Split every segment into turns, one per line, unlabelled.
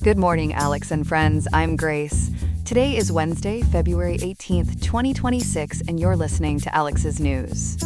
Good morning, Alex and friends. I'm Grace. Today is Wednesday, February 18th, 2026, and you're listening to Alex's News.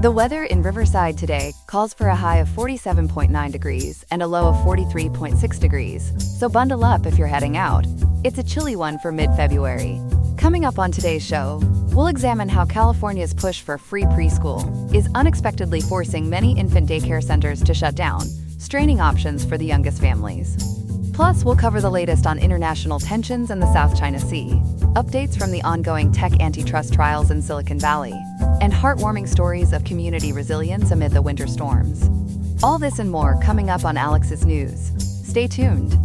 The weather in Riverside today calls for a high of 47.9 degrees and a low of 43.6 degrees, so bundle up if you're heading out. It's a chilly one for mid-February. Coming up on today's show, we'll examine how California's push for free preschool is unexpectedly forcing many infant daycare centers to shut down, straining options for the youngest families. Plus, we'll cover the latest on international tensions in the South China Sea, updates from the ongoing tech antitrust trials in Silicon Valley, and heartwarming stories of community resilience amid the winter storms. All this and more coming up on Alex's News. Stay tuned.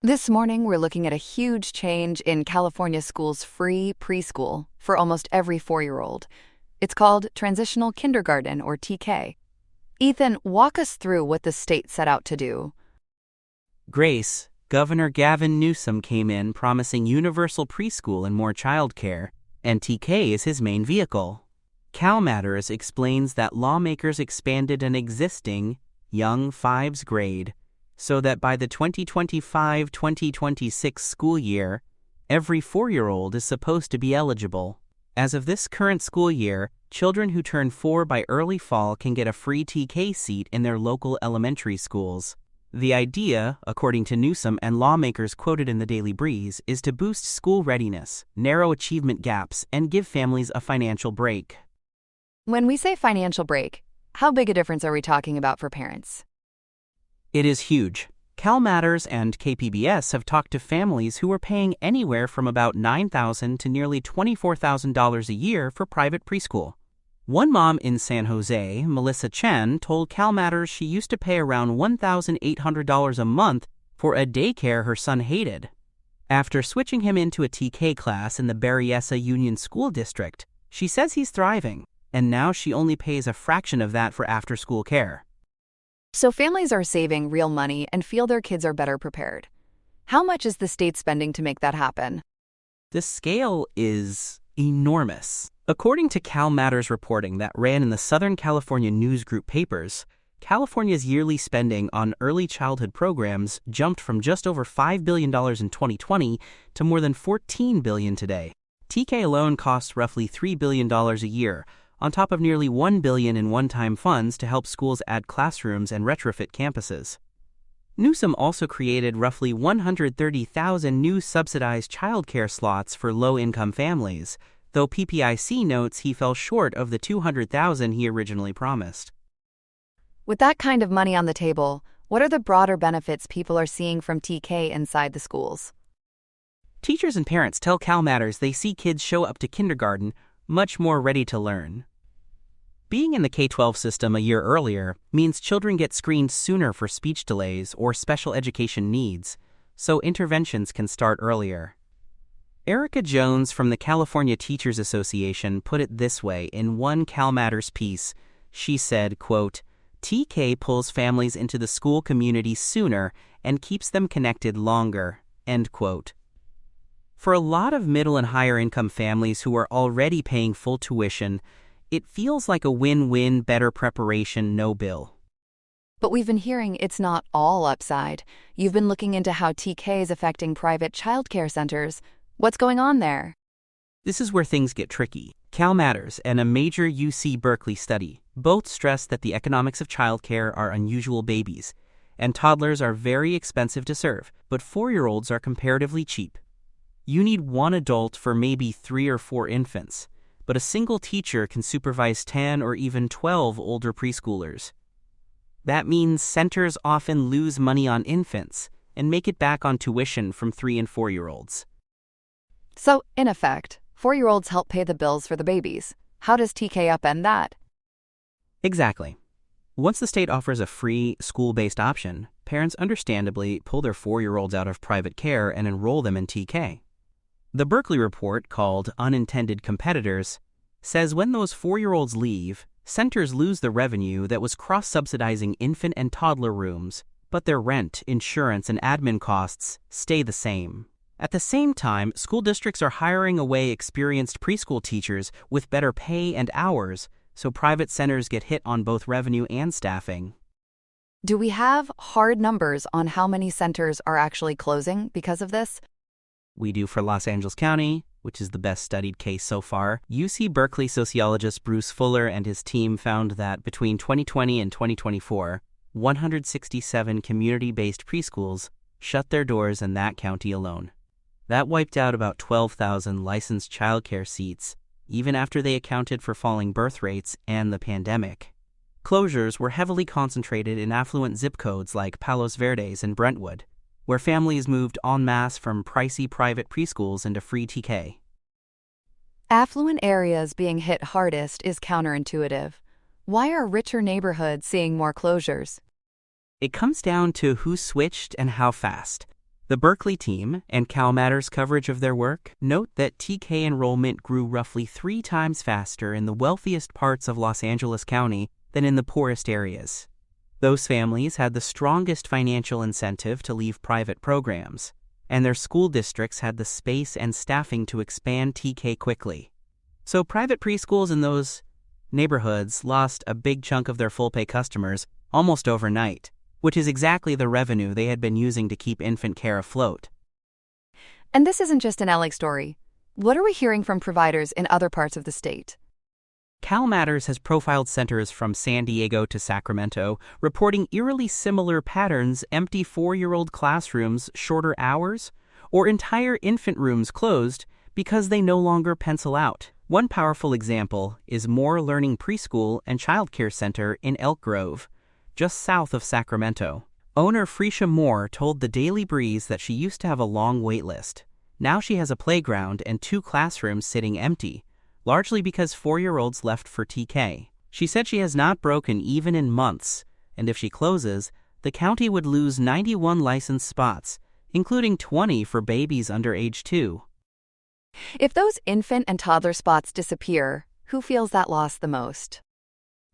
This morning, we're looking at a huge change in California schools' free preschool for almost every 4-year-old. It's called Transitional Kindergarten, or TK. Ethan, walk us through what the state set out to do.
Grace, Governor Gavin Newsom came in promising universal preschool and more childcare, and TK is his main vehicle. CalMatters explains that lawmakers expanded an existing Young Fives grade so that by the 2025-2026 school year, every 4-year-old is supposed to be eligible. As of this current school year, children who turn 4 by early fall can get a free TK seat in their local elementary schools. The idea, according to Newsom and lawmakers quoted in the Daily Breeze, is to boost school readiness, narrow achievement gaps, and give families a financial break.
When we say financial break, how big a difference are we talking about for parents?
It is huge. CalMatters and KPBS have talked to families who are paying anywhere from about $9,000 to nearly $24,000 a year for private preschool. One mom in San Jose, Melissa Chen, told CalMatters she used to pay around $1,800 a month for a daycare her son hated. After switching him into a TK class in the Berryessa Union School District, she says he's thriving, and now she only pays a fraction of that for after-school care.
So families are saving real money and feel their kids are better prepared. How much is the state spending to make that happen?
The scale is enormous. According to CalMatters reporting that ran in the Southern California News Group papers, California's yearly spending on early childhood programs jumped from just over $5 billion in 2020 to more than $14 billion today. TK alone costs roughly $3 billion a year, on top of nearly $1 billion in one-time funds to help schools add classrooms and retrofit campuses. Newsom also created roughly 130,000 new subsidized childcare slots for low-income families, though PPIC notes he fell short of the 200,000 he originally promised.
With that kind of money on the table, what are the broader benefits people are seeing from TK inside the schools?
Teachers and parents tell CalMatters they see kids show up to kindergarten much more ready to learn. Being in the K-12 system a year earlier means children get screened sooner for speech delays or special education needs, so interventions can start earlier. Erica Jones from the California Teachers Association put it this way in one CalMatters piece. She said, quote, "TK pulls families into the school community sooner and keeps them connected longer," end quote. For a lot of middle and higher income families who are already paying full tuition, it feels like a win-win, better preparation, no bill.
But we've been hearing it's not all upside. You've been looking into how TK is affecting private childcare centers. What's going on there?
This is where things get tricky. CalMatters and a major UC Berkeley study both stress that the economics of childcare are unusual babies, and toddlers are very expensive to serve, but 4-year-olds are comparatively cheap. You need one adult for maybe 3 or 4 infants, but a single teacher can supervise 10 or even 12 older preschoolers. That means centers often lose money on infants and make it back on tuition from 3 and 4-year-olds.
So, in effect, 4-year-olds help pay the bills for the babies. How does TK upend that?
Exactly. Once the state offers a free, school-based option, parents understandably pull their 4-year-olds out of private care and enroll them in TK. The Berkeley report, called Unintended Competitors, says when those 4-year-olds leave, centers lose the revenue that was cross-subsidizing infant and toddler rooms, but their rent, insurance, and admin costs stay the same. At the same time, school districts are hiring away experienced preschool teachers with better pay and hours, so private centers get hit on both revenue and staffing.
Do we have hard numbers on how many centers are actually closing because of this?
We do for Los Angeles County, which is the best studied case so far. UC Berkeley sociologist Bruce Fuller and his team found that between 2020 and 2024, 167 community-based preschools shut their doors in that county alone. That wiped out about 12,000 licensed childcare seats, even after they accounted for falling birth rates and the pandemic. Closures were heavily concentrated in affluent zip codes like Palos Verdes and Brentwood, where families moved en masse from pricey private preschools into free TK.
Affluent areas being hit hardest is counterintuitive. Why are richer neighborhoods seeing more closures?
It comes down to who switched and how fast. The Berkeley team and CalMatters coverage of their work note that TK enrollment grew roughly 3 times faster in the wealthiest parts of Los Angeles County than in the poorest areas. Those families had the strongest financial incentive to leave private programs, and their school districts had the space and staffing to expand TK quickly. So private preschools in those neighborhoods lost a big chunk of their full-pay customers almost overnight, which is exactly the revenue they had been using to keep infant care afloat.
And this isn't just an LA story. What are we hearing from providers in other parts of the state?
CalMatters has profiled centers from San Diego to Sacramento, reporting eerily similar patterns: empty 4-year-old classrooms, shorter hours, or entire infant rooms closed because they no longer pencil out. One powerful example is More Learning Preschool and Childcare Center in Elk Grove, just south of Sacramento. Owner Frecia Moore told the Daily Breeze that she used to have a long wait list. Now she has a playground and 2 classrooms sitting empty, largely because 4-year-olds left for TK. She said she has not broken even in months, and if she closes, the county would lose 91 licensed spots, including 20 for babies under age 2.
If those infant and toddler spots disappear, who feels that loss the most?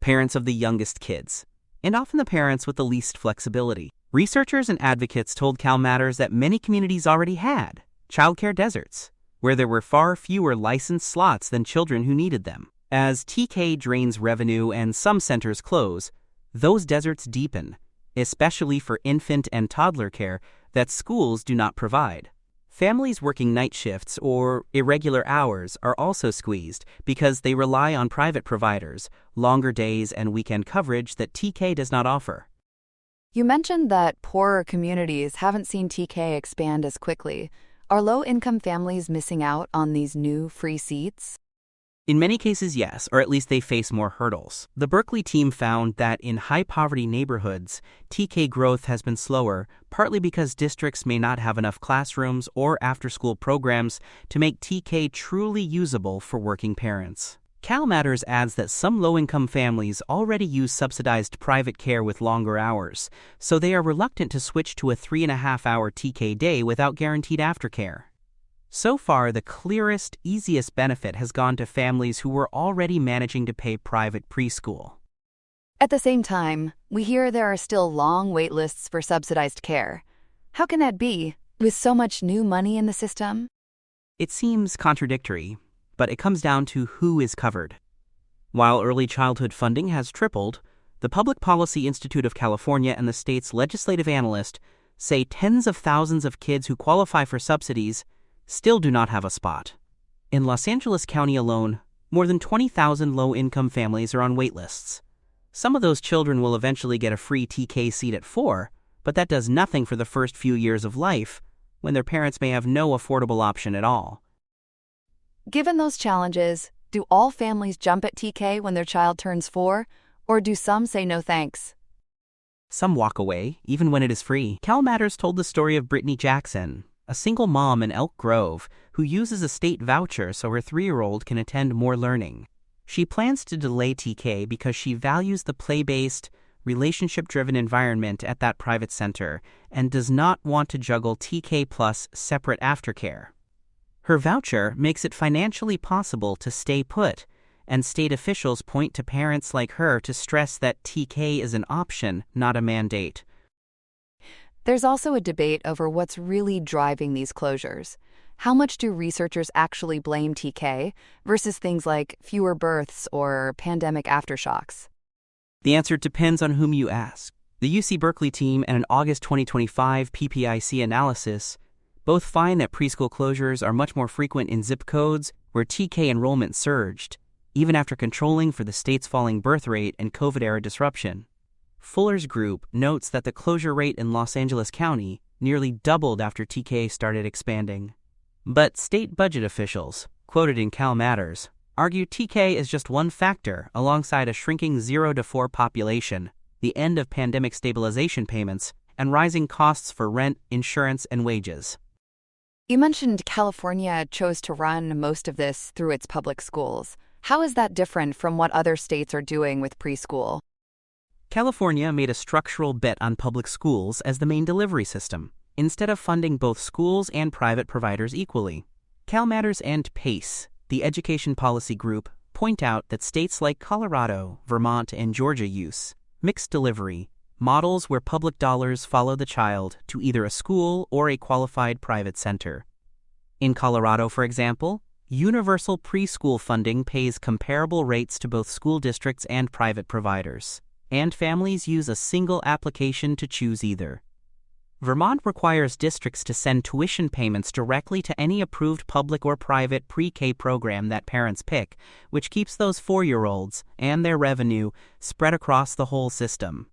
Parents of the youngest kids, and often the parents with the least flexibility. Researchers and advocates told CalMatters that many communities already had childcare deserts, where there were far fewer licensed slots than children who needed them. As TK drains revenue and some centers close, those deserts deepen, especially for infant and toddler care that schools do not provide. Families working night shifts or irregular hours are also squeezed because they rely on private providers, longer days, and weekend coverage that TK does not offer.
You mentioned that poorer communities haven't seen TK expand as quickly. Are low-income families missing out on these new free seats?
In many cases, yes, or at least they face more hurdles. The Berkeley team found that in high-poverty neighborhoods, TK growth has been slower, partly because districts may not have enough classrooms or after-school programs to make TK truly usable for working parents. CalMatters adds that some low-income families already use subsidized private care with longer hours, so they are reluctant to switch to a 3.5-hour TK day without guaranteed aftercare. So far, the clearest, easiest benefit has gone to families who were already managing to pay private preschool.
At the same time, we hear there are still long wait lists for subsidized care. How can that be, with so much new money in the system?
It seems contradictory, but it comes down to who is covered. While early childhood funding has tripled, the Public Policy Institute of California and the state's legislative analyst say tens of thousands of kids who qualify for subsidies still do not have a spot. In Los Angeles County alone, more than 20,000 low-income families are on wait lists. Some of those children will eventually get a free TK seat at 4, but that does nothing for the first few years of life, when their parents may have no affordable option at all.
Given those challenges, do all families jump at TK when their child turns 4, or do some say no thanks?
Some walk away, even when it is free. CalMatters told the story of Brittany Jackson, a single mom in Elk Grove who uses a state voucher so her 3-year-old can attend more learning. She plans to delay TK because she values the play-based, relationship-driven environment at that private center and does not want to juggle TK plus separate aftercare. Her voucher makes it financially possible to stay put, and state officials point to parents like her to stress that TK is an option, not a mandate.
There's also a debate over what's really driving these closures. How much do researchers actually blame TK versus things like fewer births or pandemic aftershocks?
The answer depends on whom you ask. The UC Berkeley team and an August 2025 PPIC analysis both find that preschool closures are much more frequent in zip codes where TK enrollment surged, even after controlling for the state's falling birth rate and COVID-era disruption. Fuller's group notes that the closure rate in Los Angeles County nearly doubled after TK started expanding. But state budget officials, quoted in Cal Matters, argue TK is just one factor alongside a shrinking 0 to 4 population, the end of pandemic stabilization payments, and rising costs for rent, insurance, and wages.
You mentioned California chose to run most of this through its public schools. How is that different from what other states are doing with preschool?
California made a structural bet on public schools as the main delivery system, instead of funding both schools and private providers equally. Cal Matters and PACE, the education policy group, point out that states like Colorado, Vermont, and Georgia use mixed delivery, models where public dollars follow the child to either a school or a qualified private center. In Colorado, for example, universal preschool funding pays comparable rates to both school districts and private providers, and families use a single application to choose either. Vermont requires districts to send tuition payments directly to any approved public or private pre-K program that parents pick, which keeps those 4-year-olds and their revenue spread across the whole system.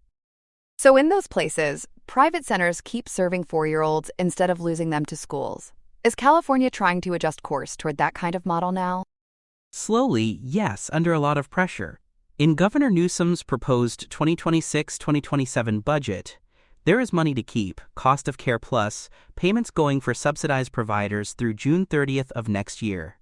So in those places, private centers keep serving 4-year-olds instead of losing them to schools. Is California trying to adjust course toward that kind of model now?
Slowly, yes, under a lot of pressure. In Governor Newsom's proposed 2026-2027 budget, there is money to keep, cost of care plus, payments going for subsidized providers through June 30th of next year.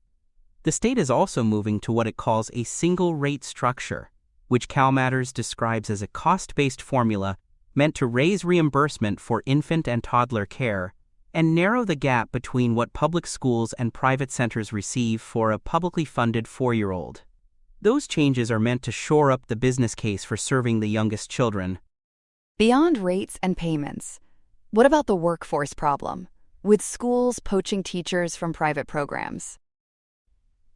The state is also moving to what it calls a single rate structure, which Cal Matters describes as a cost-based formula meant to raise reimbursement for infant and toddler care and narrow the gap between what public schools and private centers receive for a publicly funded 4-year-old. Those changes are meant to shore up the business case for serving the youngest children.
Beyond rates and payments, what about the workforce problem, with schools poaching teachers from private programs?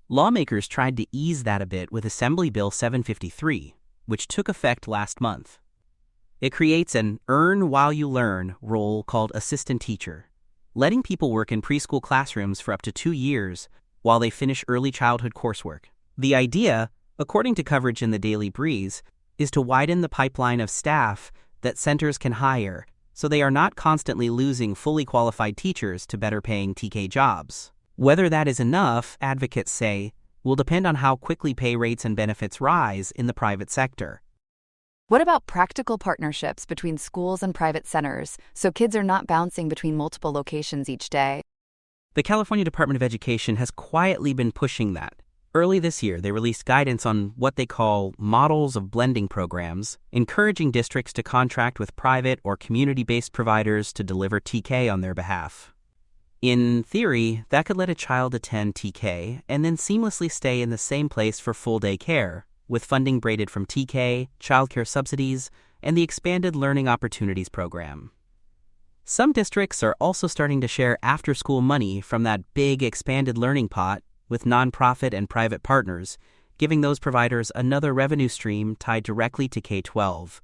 Lawmakers tried to ease that a bit with Assembly Bill 753, which took effect last month. It creates an earn while you learn role called assistant teacher, letting people work in preschool classrooms for up to 2 years while they finish early childhood coursework. The idea, according to coverage in the Daily Breeze, is to widen the pipeline of staff that centers can hire so they are not constantly losing fully qualified teachers to better-paying TK jobs. Whether that is enough, advocates say, will depend on how quickly pay rates and benefits rise in the private sector.
What about practical partnerships between schools and private centers so kids are not bouncing between multiple locations each day?
The California Department of Education has quietly been pushing that. Early this year, they released guidance on what they call models of blending programs, encouraging districts to contract with private or community-based providers to deliver TK on their behalf. In theory, that could let a child attend TK and then seamlessly stay in the same place for full-day care, with funding braided from TK, childcare subsidies, and the Expanded Learning Opportunities Program. Some districts are also starting to share after-school money from that big expanded learning pot with nonprofit and private partners, giving those providers another revenue stream tied directly to K-12.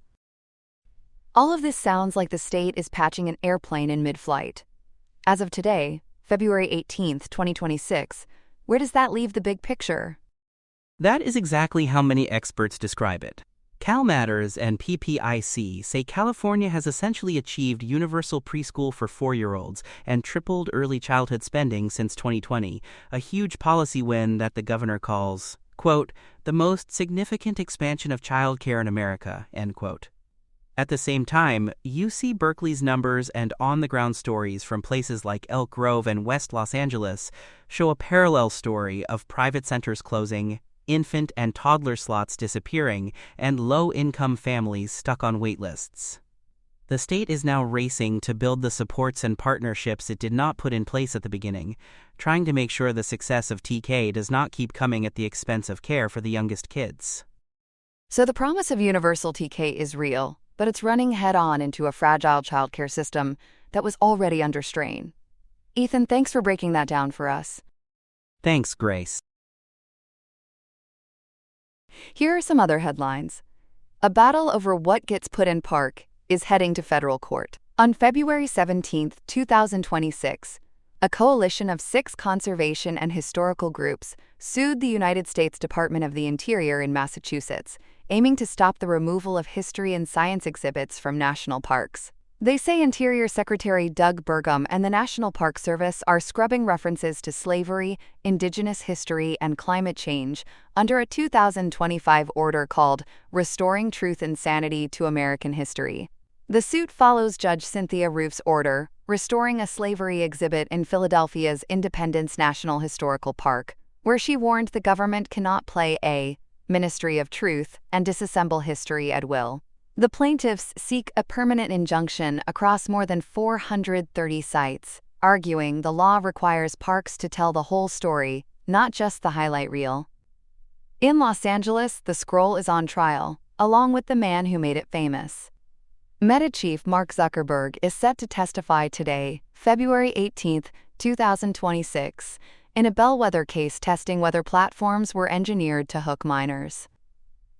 All of this sounds like the state is patching an airplane in mid-flight. As of today, February 18th, 2026, where does that leave the big picture?
That is exactly how many experts describe it. Cal Matters and PPIC say California has essentially achieved universal preschool for 4-year-olds and tripled early childhood spending since 2020, a huge policy win that the governor calls, quote, the most significant expansion of childcare in America, end quote. At the same time, UC Berkeley's numbers and on-the-ground stories from places like Elk Grove and West Los Angeles show a parallel story of private centers closing, infant and toddler slots disappearing, and low-income families stuck on wait lists. The state is now racing to build the supports and partnerships it did not put in place at the beginning, trying to make sure the success of TK does not keep coming at the expense of care for the youngest kids.
So the promise of universal TK is real, but it's running head-on into a fragile childcare system that was already under strain. Ethan, thanks for breaking that down for us.
Thanks, Grace.
Here are some other headlines. A battle over what gets put in park is heading to federal court. On February 17, 2026, a coalition of 6 conservation and historical groups sued the United States Department of the Interior in Massachusetts, aiming to stop the removal of history and science exhibits from national parks. They say Interior Secretary Doug Burgum and the National Park Service are scrubbing references to slavery, indigenous history, and climate change under a 2025 order called Restoring Truth and Sanity to American History. The suit follows Judge Cynthia Roof's order, restoring a slavery exhibit in Philadelphia's Independence National Historical Park, where she warned the government cannot play a Ministry of Truth and disassemble history at will. The plaintiffs seek a permanent injunction across more than 430 sites, arguing the law requires parks to tell the whole story, not just the highlight reel. In Los Angeles, the scroll is on trial, along with the man who made it famous. Meta chief Mark Zuckerberg is set to testify today, February 18, 2026, in a bellwether case testing whether platforms were engineered to hook minors.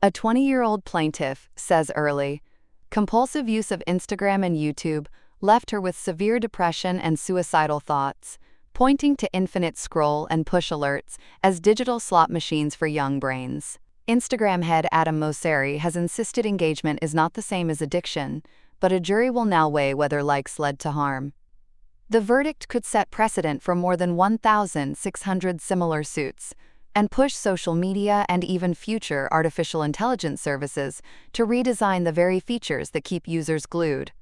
A 20-year-old plaintiff says early, compulsive use of Instagram and YouTube left her with severe depression and suicidal thoughts, pointing to infinite scroll and push alerts as digital slot machines for young brains. Instagram head Adam Mosseri has insisted engagement is not the same as addiction, but a jury will now weigh whether likes led to harm. The verdict could set precedent for more than 1,600 similar suits, and push social media and even future artificial intelligence services to redesign the very features that keep users glued.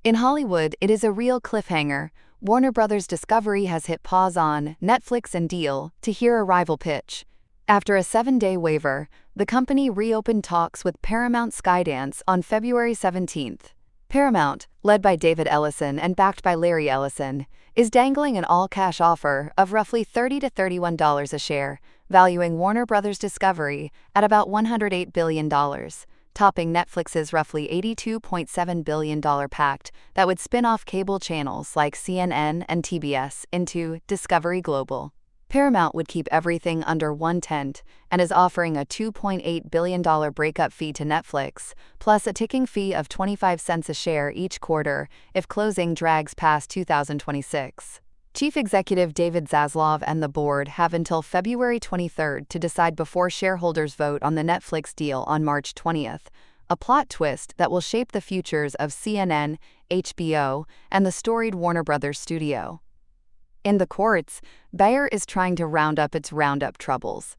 In Hollywood, it is a real cliffhanger. Warner Bros. Discovery has hit pause on Netflix and deal to hear a rival pitch. After a 7-day waiver, the company reopened talks with Paramount Skydance on February 17th. Paramount, led by David Ellison and backed by Larry Ellison, is dangling an all-cash offer of roughly $30 to $31 a share, valuing Warner Bros. Discovery at about $108 billion, topping Netflix's roughly $82.7 billion pact that would spin off cable channels like CNN and TBS into Discovery Global. Paramount would keep everything under one tent and is offering a $2.8 billion breakup fee to Netflix, plus a ticking fee of 25 cents a share each quarter if closing drags past 2026. Chief Executive David Zaslav and the board have until February 23 to decide before shareholders vote on the Netflix deal on March 20th, a plot twist that will shape the futures of CNN, HBO, and the storied Warner Bros. Studio. In the courts, Bayer is trying to round up its Roundup troubles.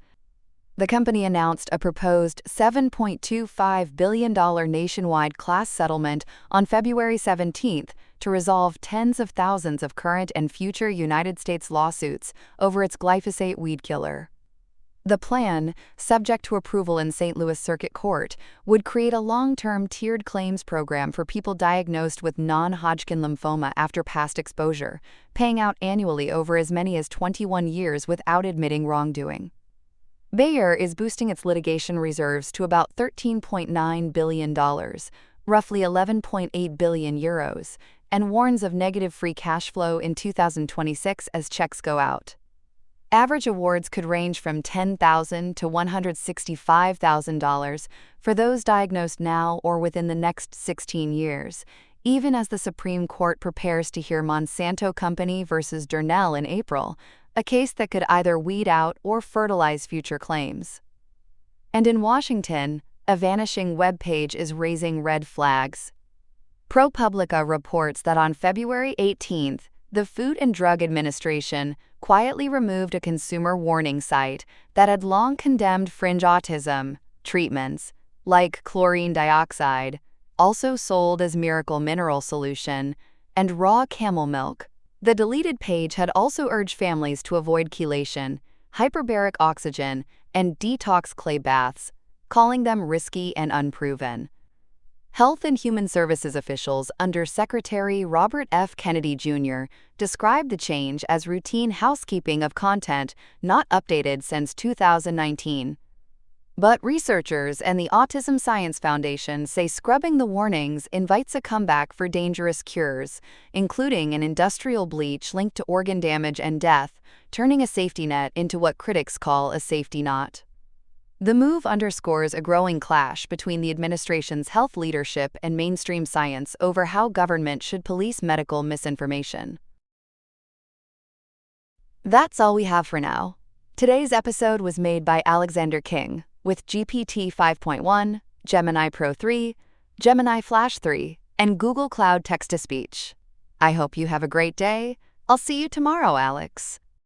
The company announced a proposed $7.25 billion nationwide class settlement on February 17 to resolve tens of thousands of current and future United States lawsuits over its glyphosate weed killer. The plan, subject to approval in St. Louis Circuit Court, would create a long-term tiered claims program for people diagnosed with non-Hodgkin lymphoma after past exposure, paying out annually over as many as 21 years without admitting wrongdoing. Bayer is boosting its litigation reserves to about $13.9 billion, roughly 11.8 billion euros, and warns of negative free cash flow in 2026 as checks go out. Average awards could range from $10,000 to $165,000 for those diagnosed now or within the next 16 years, even as the Supreme Court prepares to hear Monsanto Company versus Durnell in April, a case that could either weed out or fertilize future claims. And in Washington, a vanishing web page is raising red flags. ProPublica reports that on February 18th, the Food and Drug Administration quietly removed a consumer warning site that had long condemned fringe autism treatments, like chlorine dioxide, also sold as Miracle Mineral Solution, and raw camel milk. The deleted page had also urged families to avoid chelation, hyperbaric oxygen, and detox clay baths, calling them risky and unproven. Health and Human Services officials under Secretary Robert F. Kennedy Jr. described the change as routine housekeeping of content not updated since 2019. But researchers and the Autism Science Foundation say scrubbing the warnings invites a comeback for dangerous cures, including an industrial bleach linked to organ damage and death, turning a safety net into what critics call a safety knot. The move underscores a growing clash between the administration's health leadership and mainstream science over how government should police medical misinformation. That's all we have for now. Today's episode was made by Alexander King, with GPT 5.1, Gemini Pro 3, Gemini Flash 3, and Google Cloud Text-to-Speech. I hope you have a great day. I'll see you tomorrow, Alex.